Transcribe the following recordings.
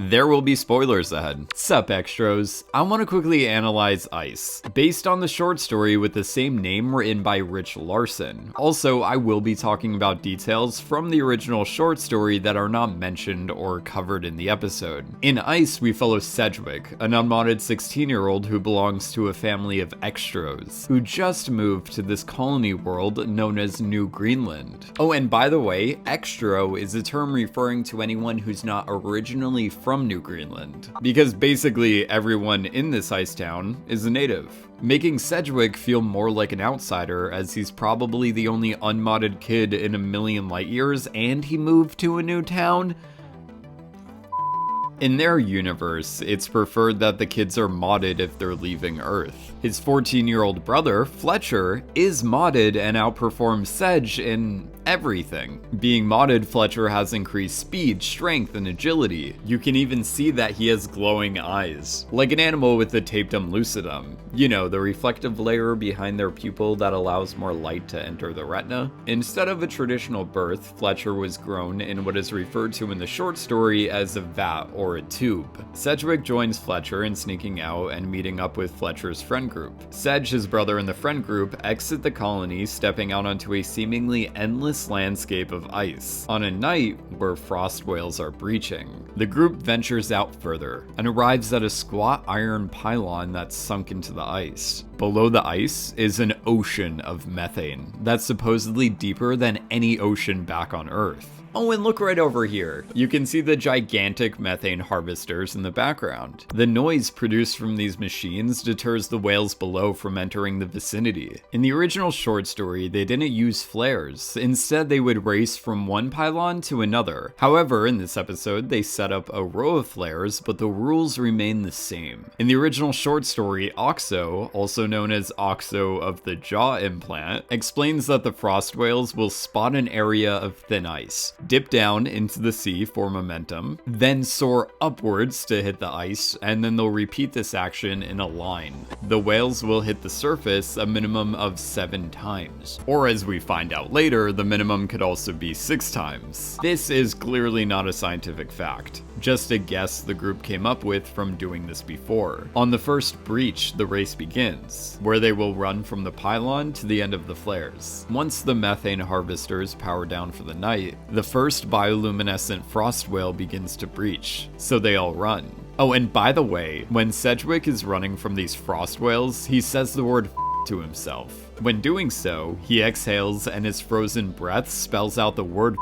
There will be spoilers ahead. Sup extros, I want to quickly analyze Ice, based on the short story with the same name written by Rich Larson. Also, I will be talking about details from the original short story that are not mentioned or covered in the episode. In Ice, we follow Sedgwick, an unmodded 16-year-old who belongs to a family of extros, who just moved to this colony world known as New Greenland. Oh, and by the way, extro is a term referring to anyone who's not originally from New Greenland, because basically everyone in this ice town is a native, making Sedgwick feel more like an outsider as he's probably the only unmodded kid in a million light years and he moved to a new town. In their universe, it's preferred that the kids are modded if they're leaving Earth. His 14-year-old brother, Fletcher, is modded and outperforms Sedge in everything. Being modded, Fletcher has increased speed, strength, and agility. You can even see that he has glowing eyes, like an animal with the tapetum lucidum. You know, the reflective layer behind their pupil that allows more light to enter the retina. Instead of a traditional birth, Fletcher was grown in what is referred to in the short story as a vat or a tube. Sedgwick joins Fletcher in sneaking out and meeting up with Fletcher's friend group. Sedge, his brother, and the friend group exit the colony, stepping out onto a seemingly endless landscape of ice on a night where frost whales are breaching. The group ventures out further and arrives at a squat iron pylon that's sunk into the ice. Below the ice is an ocean of methane that's supposedly deeper than any ocean back on Earth. Oh, and look right over here. You can see the gigantic methane harvesters in the background. The noise produced from these machines deters the whales below from entering the vicinity. In the original short story, they didn't use flares. Instead, they would race from one pylon to another. However, in this episode, they set up a row of flares, but the rules remain the same. In the original short story, Oxo, also known as Oxo of the jaw implant, explains that the frost whales will spot an area of thin ice, dip down into the sea for momentum, then soar upwards to hit the ice, and then they'll repeat this action in a line. The whales will hit the surface a minimum of 7 times. Or as we find out later, the minimum could also be 6 times. This is clearly not a scientific fact, just a guess the group came up with from doing this before. On the first breach, the race begins, where they will run from the pylon to the end of the flares. Once the methane harvesters power down for the night, the first bioluminescent frost whale begins to breach, so they all run. Oh, and by the way, when Sedgwick is running from these frost whales, he says the word to himself. When doing so, he exhales and his frozen breath spells out the word.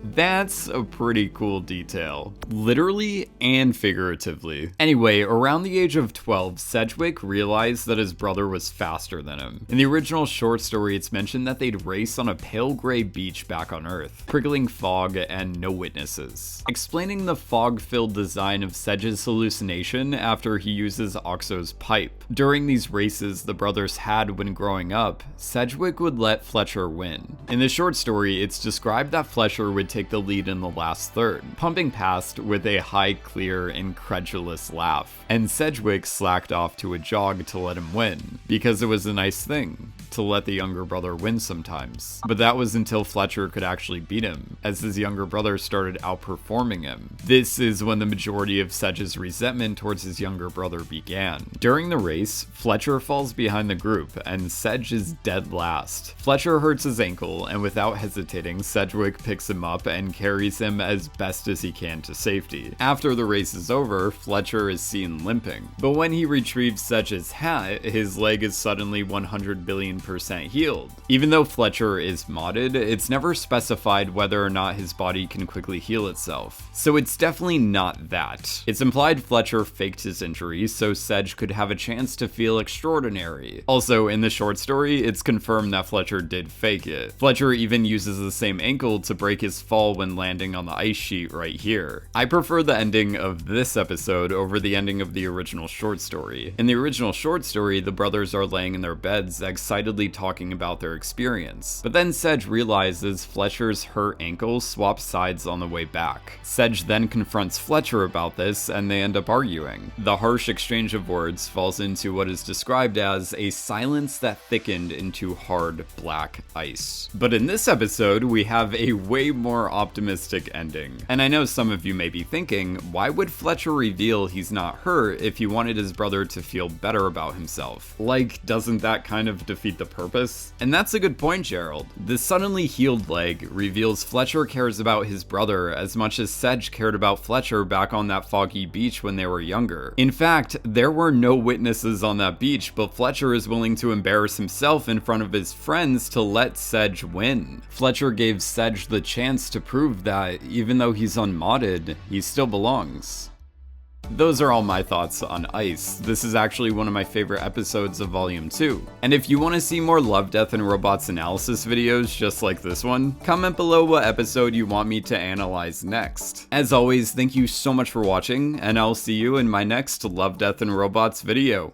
That's a pretty cool detail, literally and figuratively. Anyway, around the age of 12, Sedgwick realized that his brother was faster than him. In the original short story, it's mentioned that they'd race on a pale gray beach back on Earth, prickling fog and no witnesses, explaining the fog-filled design of Sedge's hallucination after he uses Oxo's pipe. During these races the brothers had when growing up, Sedgwick would let Fletcher win. In the short story, it's described that Fletcher would take the lead in the last third, pumping past with a high, clear, incredulous laugh, and Sedgwick slacked off to a jog to let him win, because it was a nice thing to let the younger brother win sometimes. But that was until Fletcher could actually beat him, as his younger brother started outperforming him. This is when the majority of Sedge's resentment towards his younger brother began. During the race, Fletcher falls behind the group, and Sedge is dead last. Fletcher hurts his ankle, and without hesitating, Sedgwick picks him up and carries him as best as he can to safety. After the race is over, Fletcher is seen limping. But when he retrieves Sedge's hat, his leg is suddenly 100 billion% healed. Even though Fletcher is modded, it's never specified whether or not his body can quickly heal itself. So it's definitely not that. It's implied Fletcher faked his injury so Sedge could have a chance to feel extraordinary. Also, in the short story, it's confirmed that Fletcher did fake it. Fletcher even uses the same ankle to break his fall when landing on the ice sheet right here. I prefer the ending of this episode over the ending of the original short story. In the original short story, the brothers are laying in their beds, excitedly talking about their experience. But then Sedge realizes Fletcher's hurt ankle swaps sides on the way back. Sedge then confronts Fletcher about this, and they end up arguing. The harsh exchange of words falls into what is described as a silence that thickened into hard black ice. But in this episode, we have a way more more optimistic ending. And I know some of you may be thinking, why would Fletcher reveal he's not hurt if he wanted his brother to feel better about himself? Like, doesn't that kind of defeat the purpose? And that's a good point, Gerald. The suddenly healed leg reveals Fletcher cares about his brother as much as Sedge cared about Fletcher back on that foggy beach when they were younger. In fact, there were no witnesses on that beach, but Fletcher is willing to embarrass himself in front of his friends to let Sedge win. Fletcher gave Sedge the chance to prove that, even though he's unmodded, he still belongs. Those are all my thoughts on Ice. This is actually one of my favorite episodes of Volume 2. And if you want to see more Love, Death, and Robots analysis videos just like this one, comment below what episode you want me to analyze next. As always, thank you so much for watching, and I'll see you in my next Love, Death, and Robots video.